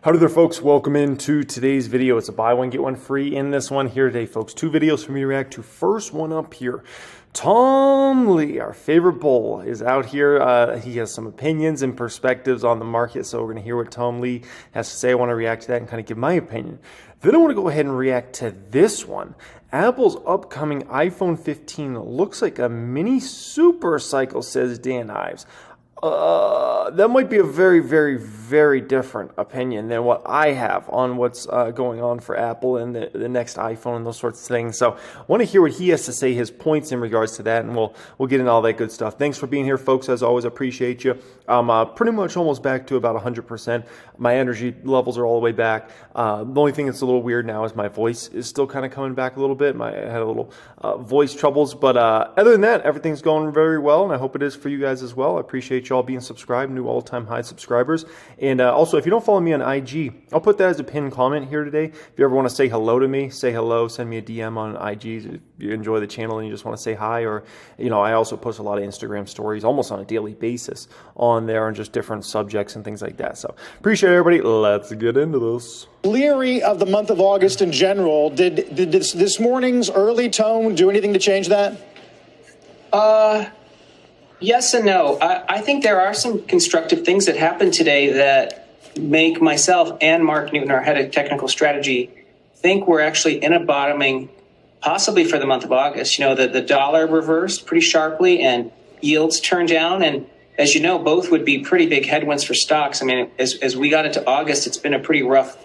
Howdy there, folks. Welcome into today's video. It's a buy one, get one free in this one here today, folks. Two videos for me to react to. First one up here. Tom Lee, our favorite bull, is out here. He has some opinions and perspectives on the market, so we're going to hear what Tom Lee has to say. I want to react to that and kind of give my opinion. Then I want to go ahead and react to this one. Apple's upcoming iPhone 15 looks like a mini super cycle, says Dan Ives. That might be a very, very, very different opinion than what I have on what's going on for Apple and the next iPhone and those sorts of things. So I want to hear what he has to say, his points in regards to that, and we'll get into all that good stuff. Thanks for being here, folks. As always, appreciate you. I'm pretty much almost back to about 100%. My energy levels are all the way back. The only thing that's a little weird now is my voice is still kind of coming back a little bit. I had a little voice troubles, but other than that, everything's going very well, and I hope it is for you guys as well. I appreciate you all being subscribed, new all-time high subscribers. And also, if you don't follow me on IG, I'll put that as a pinned comment here today. If you ever want to say hello to me, say hello, send me a DM on IG if you enjoy the channel and you just want to say hi. Or, you know, I also post a lot of Instagram stories almost on a daily basis on there and just different subjects and things like that. So appreciate everybody. Let's get into this. Leery of the month of August in general. Did this morning's early tone do anything to change that? Yes and no. I think there are some constructive things that happened today that make myself and Mark Newton, our head of technical strategy, think we're actually in a bottoming, possibly for the month of August. You know, the dollar reversed pretty sharply and yields turned down. And as you know, both would be pretty big headwinds for stocks. I mean, as we got into August, it's been a pretty rough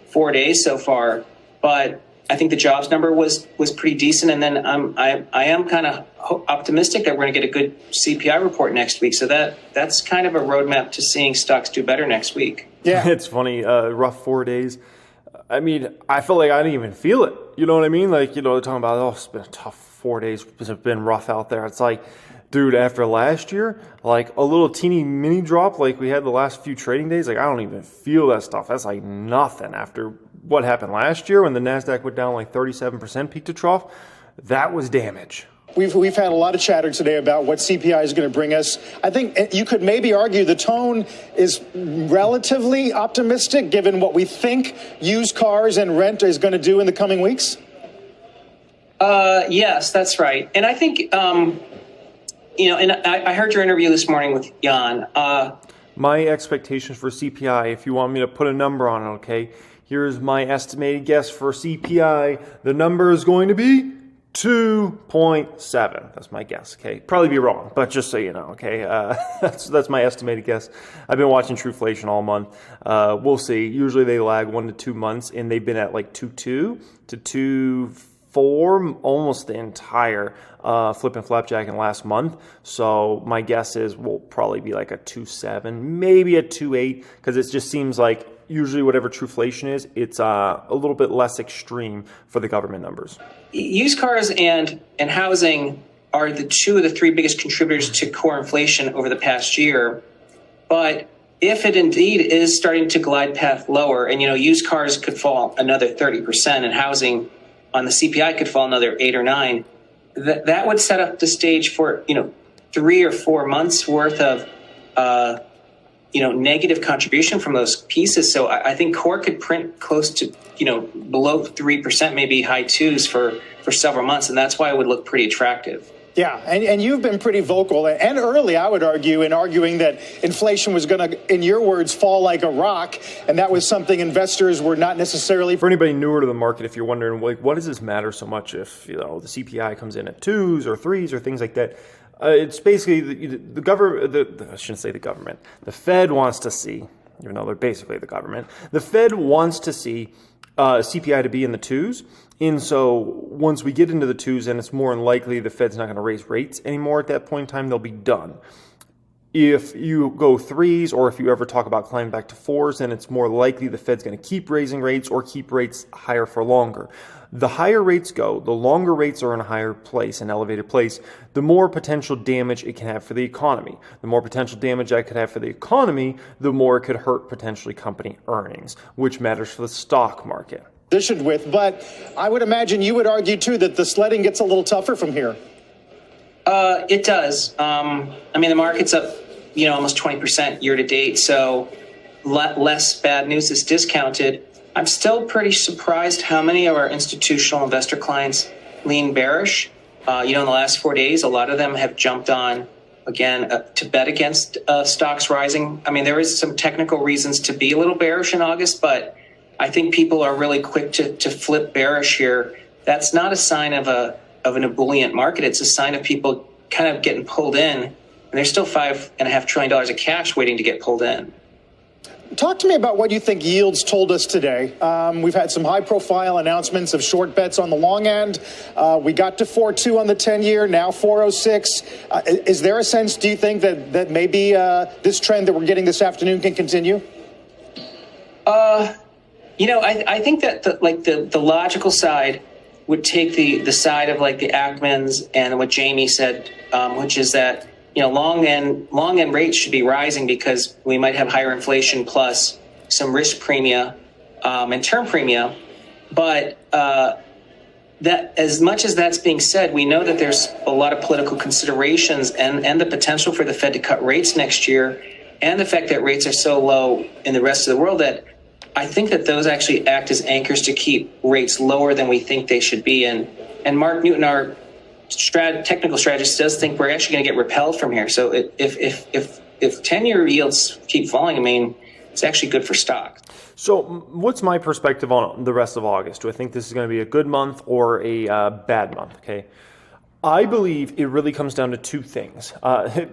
4 days so far. But I think the jobs number was pretty decent. And then I am kind of optimistic that we're going to get a good CPI report next week. So that's kind of a roadmap to seeing stocks do better next week. Yeah, it's funny. Rough 4 days. I mean, I felt like I didn't even feel it. You know what I mean? Like, you know, they're talking about, oh, it's been a tough 4 days. It's been rough out there. It's like, dude, after last year, like a little teeny mini drop like we had the last few trading days, like I don't even feel that stuff. That's like nothing after what happened last year when the NASDAQ went down like 37% peak to trough. That was damage. We've had a lot of chatter today about what CPI is going to bring us. I think you could maybe argue the tone is relatively optimistic given what we think used cars and rent is going to do in the coming weeks. Yes, that's right. And I think, you know, and I heard your interview this morning with Jan. My expectations for CPI, if you want me to put a number on it, okay, here's my estimated guess for CPI. The number is going to be 2.7. That's my guess, okay? Probably be wrong, but just so you know, okay? That's my estimated guess. I've been watching Truflation all month. We'll see. Usually they lag 1 to 2 months, and they've been at like 2.2 to 2.4 almost the entire flip and flapjack in last month. So my guess is we'll probably be like a 2.7, maybe a 2.8, because it just seems like usually whatever Truflation is, it's a little bit less extreme for the government numbers. Used cars and housing are the two of the three biggest contributors to core inflation over the past year. But if it indeed is starting to glide path lower, and, you know, used cars could fall another 30% and housing on the CPI could fall another 8 or 9, that would set up the stage for, you know, 3 or 4 months worth of, you know, negative contribution from those pieces. So I think core could print close to, you know, below 3%, maybe high 2s for several months. And that's why it would look pretty attractive. Yeah, and you've been pretty vocal and early, I would argue, in arguing that inflation was going to, in your words, fall like a rock, and that was something investors were not necessarily. For anybody newer to the market, if you're wondering, like, what does this matter so much if, you know, the CPI comes in at 2s or 3s or things like that? It's basically the government. I shouldn't say the government. The Fed wants to see, even though they're basically the government. The Fed wants to see CPI to be in the 2s. And so once we get into the 2s, and it's more than likely the Fed's not going to raise rates anymore at that point in time, they'll be done. If you go 3s, or if you ever talk about climbing back to 4s, then it's more likely the Fed's going to keep raising rates or keep rates higher for longer. The higher rates go, the longer rates are in a higher place, an elevated place, the more potential damage it can have for the economy. The more potential damage that could have for the economy, the more it could hurt potentially company earnings, which matters for the stock market. With, but I would imagine you would argue too that the sledding gets a little tougher from here. It does. I mean, the market's up, you know, almost 20% year to date. So less bad news is discounted, I'm still pretty surprised how many of our institutional investor clients lean bearish. In the last 4 days, a lot of them have jumped on again to bet against stocks rising. I mean, there is some technical reasons to be a little bearish in August, but I think people are really quick to flip bearish here. That's not a sign of an ebullient market. It's a sign of people kind of getting pulled in, and there's still $5.5 trillion of cash waiting to get pulled in. Talk to me about what you think yields told us today. We've had some high-profile announcements of short bets on the long end. We got to 4.2 on the 10-year, now 4.06. Is there a sense, do you think, that maybe this trend that we're getting this afternoon can continue? I think that the logical side would take the side of like the Ackmans and what Jamie said, which is that long end rates should be rising because we might have higher inflation plus some risk premia and term premia. But that as much as that's being said, we know that there's a lot of political considerations and the potential for the Fed to cut rates next year, and the fact that rates are so low in the rest of the world that I think that those actually act as anchors to keep rates lower than we think they should be. And Mark Newton, our technical strategist, does think we're actually going to get repelled from here. So if 10-year yields keep falling, I mean, it's actually good for stocks. So what's my perspective on the rest of August? Do I think this is going to be a good month or a bad month? Okay. I believe it really comes down to two things.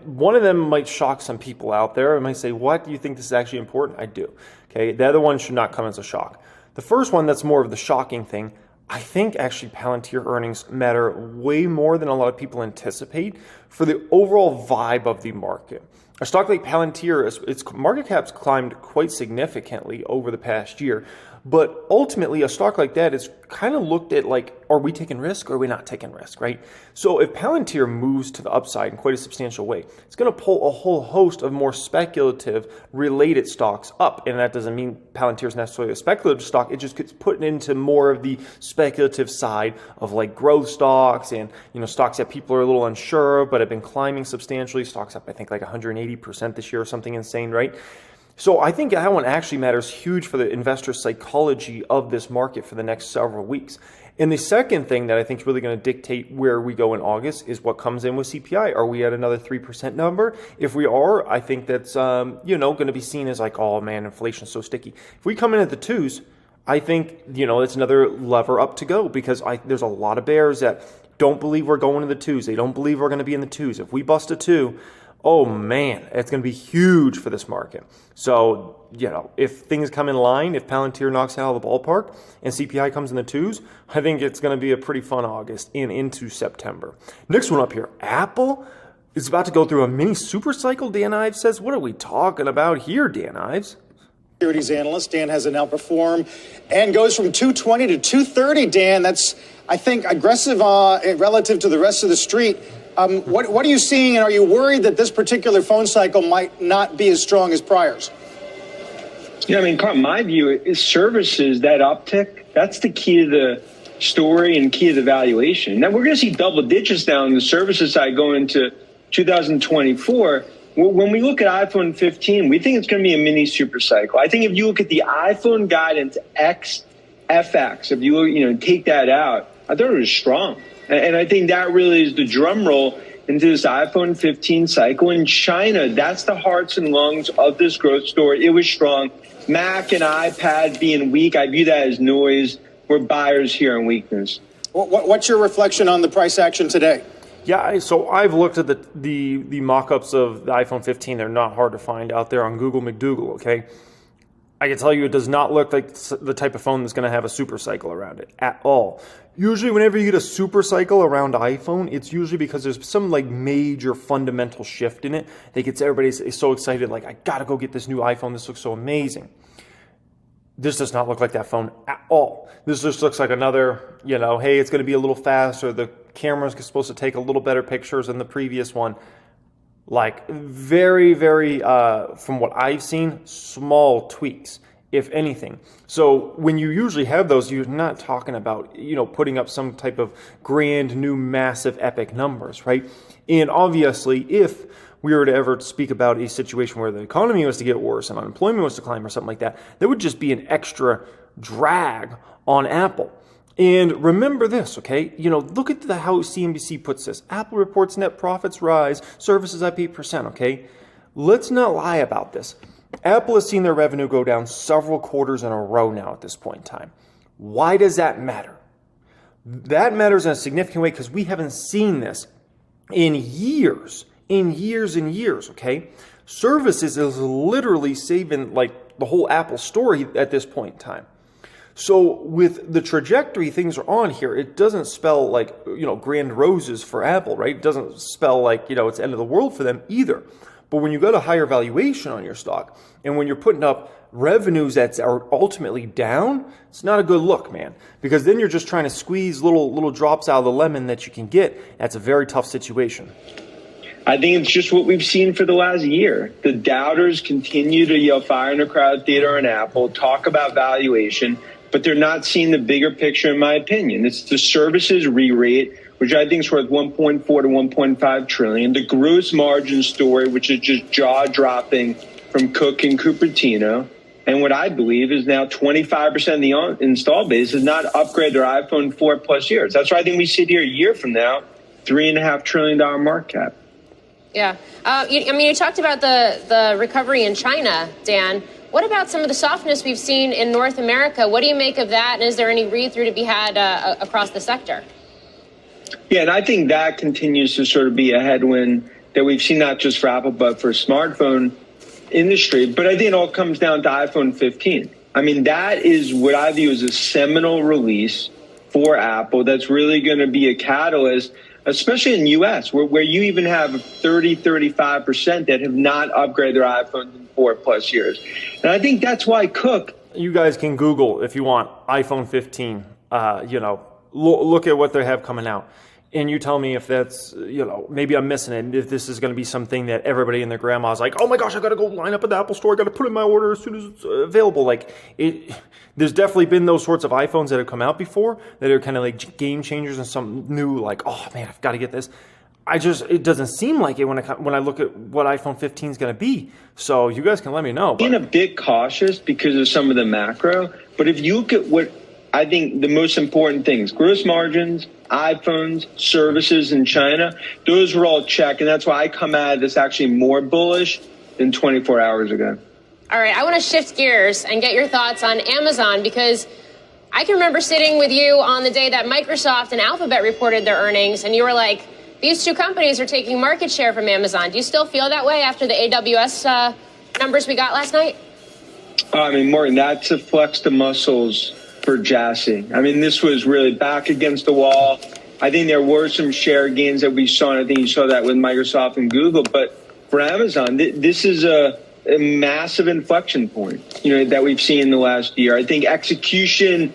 One of them might shock some people out there. I might say, what? Do you think this is actually important? I do. Okay. The other one should not come as a shock. The first one, that's more of the shocking thing. I think actually Palantir earnings matter way more than a lot of people anticipate for the overall vibe of the market. A stock like Palantir, its market cap's climbed quite significantly over the past year. But ultimately, a stock like that is kind of looked at like, are we taking risk or are we not taking risk, right? So if Palantir moves to the upside in quite a substantial way, it's going to pull a whole host of more speculative related stocks up. And that doesn't mean Palantir is necessarily a speculative stock. It just gets put into more of the speculative side of like growth stocks and, stocks that people are a little unsure of but have been climbing substantially. Stocks up, I think, like 180% this year or something insane, right? So I think that one actually matters huge for the investor psychology of this market for the next several weeks. And the second thing that I think is really going to dictate where we go in August is what comes in with CPI. Are we at another 3% number? If we are, I think that's going to be seen as like, oh man, inflation's so sticky. If we come in at the twos, I think it's another lever up to go because there's a lot of bears that don't believe we're going to the twos. They don't believe we're going to be in the twos. If we bust a two, oh man, it's going to be huge for this market. So, if things come in line, if Palantir knocks out of the ballpark and CPI comes in the twos, I think it's going to be a pretty fun August and into September. Next one up here, Apple is about to go through a mini super cycle, Dan Ives says. What are we talking about here, Dan Ives? Securities analyst, Dan has an outperform and goes from 220 to 230, Dan. That's, I think, aggressive relative to the rest of the street. What are you seeing, and are you worried that this particular phone cycle might not be as strong as priors? Yeah, I mean, Carl, my view is services, that uptick, that's the key to the story and key to the valuation. Now, we're going to see double digits now on the services side going into 2024. When we look at iPhone 15, we think it's going to be a mini super cycle. I think if you look at the iPhone guidance XFX, if you take that out, I thought it was strong. And I think that really is the drum roll into this iPhone 15 cycle. In China, that's the hearts and lungs of this growth story. It was strong. Mac and iPad being weak, I view that as noise. We're buyers here on weakness. What's your reflection on the price action today? Yeah, so I've looked at the mock-ups of the iPhone 15. They're not hard to find out there on Google McDougal, okay? I can tell you it does not look like the type of phone that's going to have a super cycle around it at all. Usually whenever you get a super cycle around iPhone, it's usually because there's some like major fundamental shift in it that gets everybody so excited, like, I got to go get this new iPhone. This looks so amazing. This does not look like that phone at all. This just looks like another, hey, it's going to be a little faster. The camera's supposed to take a little better pictures than the previous one. Like very, very, from what I've seen, small tweaks, if anything. So when you usually have those, you're not talking about, putting up some type of grand new massive epic numbers, right? And obviously, if we were to ever speak about a situation where the economy was to get worse and unemployment was to climb or something like that, there would just be an extra drag on Apple. And remember this, okay? Look at how CNBC puts this. Apple reports net profits rise, services up 8%, okay? Let's not lie about this. Apple has seen their revenue go down several quarters in a row now at this point in time. Why does that matter? That matters in a significant way because we haven't seen this in years, okay? Services is literally saving like the whole Apple story at this point in time. So with the trajectory things are on here, it doesn't spell like, grand roses for Apple, right? It doesn't spell like, it's the end of the world for them either. But when you got a higher valuation on your stock and when you're putting up revenues that are ultimately down, it's not a good look, man, because then you're just trying to squeeze little drops out of the lemon that you can get. That's a very tough situation. I think it's just what we've seen for the last year. The doubters continue to yell fire in the crowd theater on Apple, talk about valuation, but they're not seeing the bigger picture, in my opinion. It's the services re-rate, which I think is worth 1.4 to 1.5 trillion. The gross margin story, which is just jaw-dropping from Cook and Cupertino. And what I believe is now 25% of the install base has not upgraded their iPhone 4 plus years. That's why I think we sit here a year from now, $3.5 trillion market cap. Yeah. You talked about the recovery in China, Dan. What about some of the softness we've seen in North America? What do you make of that? And is there any read-through to be had across the sector? Yeah, and I think that continues to sort of be a headwind that we've seen not just for Apple, but for smartphone industry. But I think it all comes down to iPhone 15. I mean, that is what I view as a seminal release for Apple that's really going to be a catalyst, especially in the U.S., where you even have 35% that have not upgraded their iPhones in 4+ years. And I think that's why Cook... You guys can Google, if you want, iPhone 15, look at what they have coming out. And you tell me if that's, maybe I'm missing it. If this is going to be something that everybody and their grandma's like, oh my gosh, I got to go line up at the Apple store. I got to put in my order as soon as it's available. There's definitely been those sorts of iPhones that have come out before that are kind of like game changers and some new, like, oh man, I've got to get this. It doesn't seem like it when I look at what iPhone 15 is going to be. So you guys can let me know. Being a bit cautious because of some of the macro, but if you look at what I think the most important things, gross margins, iPhones, services in China, those were all check. And that's why I come out of this actually more bullish than 24 hours ago. All right, I want to shift gears and get your thoughts on Amazon, because I can remember sitting with you on the day that Microsoft and Alphabet reported their earnings, and you were like, these two companies are taking market share from Amazon. Do you still feel that way after the AWS numbers we got last night? I mean, Morgan, that's a flex the muscles for Jassy. I mean, this was really back against the wall. I think there were some share gains that we saw, and I think you saw that with Microsoft and Google. But for Amazon, this is a massive inflection point, that we've seen in the last year. I think execution,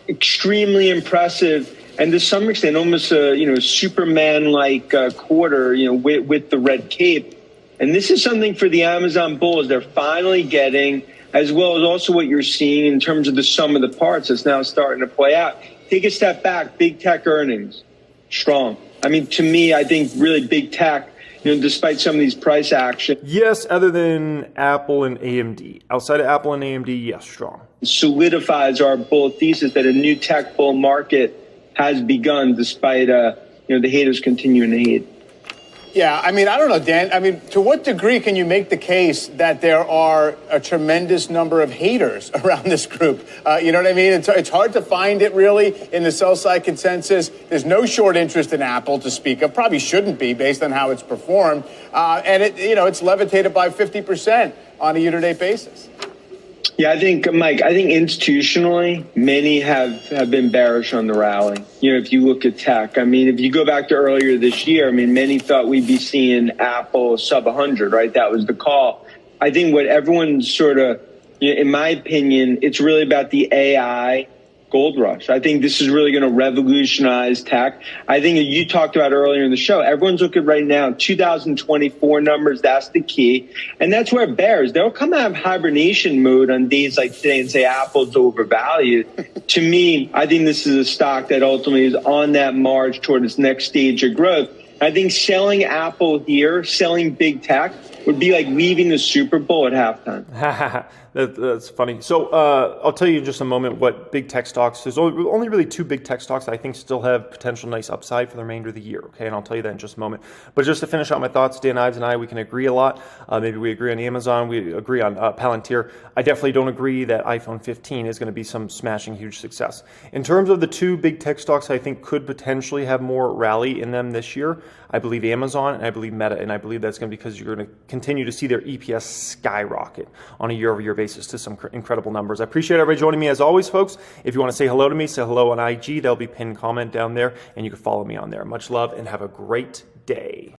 extremely impressive, and to some extent, almost a Superman-like quarter, with the red cape. And this is something for the Amazon bulls they're finally getting, as well as also what you're seeing in terms of the sum of the parts that's now starting to play out. Take a step back, big tech earnings, strong. I mean, to me, I think really big tech, despite some of these price action. Yes, other than Apple and AMD. Outside of Apple and AMD, yes, strong. Solidifies our bull thesis that a new tech bull market has begun, despite the haters continuing to hate. Yeah, I mean, I don't know, Dan. I mean, to what degree can you make the case that there are a tremendous number of haters around this group? You know what I mean? It's hard to find it really in the sell-side consensus. There's no short interest in Apple to speak of. Probably shouldn't be based on how it's performed. And it's levitated by 50% on a year-to-date basis. Yeah, I think, Mike, institutionally, many have been bearish on the rally. If you look at tech, I mean, if you go back to earlier this year, I mean, many thought we'd be seeing Apple sub 100, right? That was the call. I think what everyone's sort of, in my opinion, it's really about the AI gold rush. I think this is really going to revolutionize tech. I think you talked about earlier in the show, everyone's looking right now, 2024 numbers, that's the key. And that's where bears, they'll come out of hibernation mode on days like today and say Apple's overvalued. To me, I think this is a stock that ultimately is on that march toward its next stage of growth. I think selling Apple here, selling big tech, would be like leaving the Super Bowl at halftime. That's funny. So I'll tell you in just a moment what big tech stocks, there's only really two big tech stocks that I think still have potential nice upside for the remainder of the year. Okay, and I'll tell you that in just a moment. But just to finish out my thoughts, Dan Ives and I, we can agree a lot. Maybe we agree on Amazon, we agree on Palantir. I definitely don't agree that iPhone 15 is going to be some smashing huge success. In terms of the two big tech stocks I think could potentially have more rally in them this year, I believe Amazon and I believe Meta, and I believe that's going to be because you're going to continue to see their EPS skyrocket on a year-over-year basis to some incredible numbers. I appreciate everybody joining me as always, folks. If you want to say hello to me, say hello on IG. There'll be pinned comment down there, and you can follow me on there. Much love and have a great day.